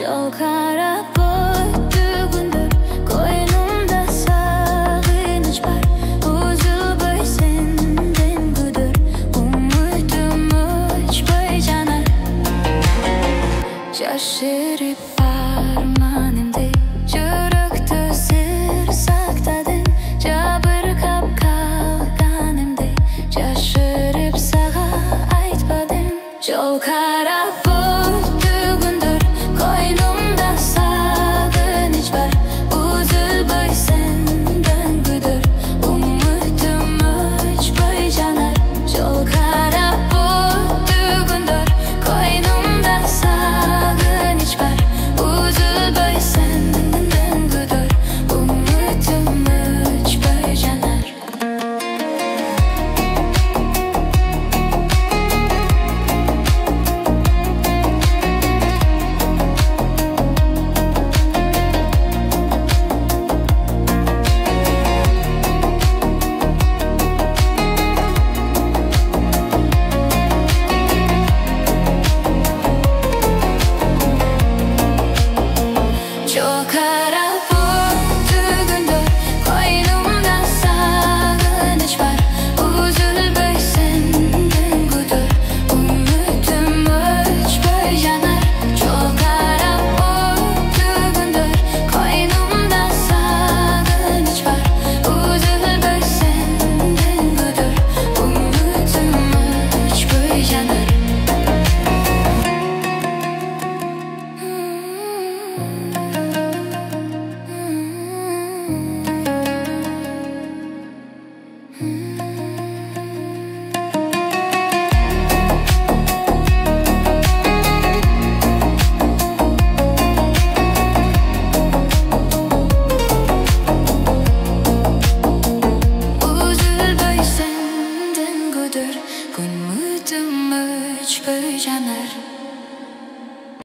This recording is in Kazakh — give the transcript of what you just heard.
Жол қарап өтігіндір, қойнымда сағыныш бар. Үзілбей сенден күдір, үмітім өшпей жанар. Шашырып арманымды, жүректі сыр сақтадың. Жабырқап қалғанымды, жашырып саған айтпадым. Жол қарап өтігіндір, қойнымда сағыныш бар. Үзілбей сенден күдір, үмітім өшпей жанар. Жол қарап өтігіндір, қойнымда сағыныш бар. Үзілбей сенден күдір, үмітім өшпей жанар. Жол қарап өтігіндір, қойнымда сағыныш бар. Үзілбей сенден күдір, үмітім өшпей жанар. Жол қарап өтігіндір, қойнымда сағыныш бар. Үзілбей сенден күдір, үмітім өшпей жанар. Үзілбей сенден күдір, үмітім өшпей жанар.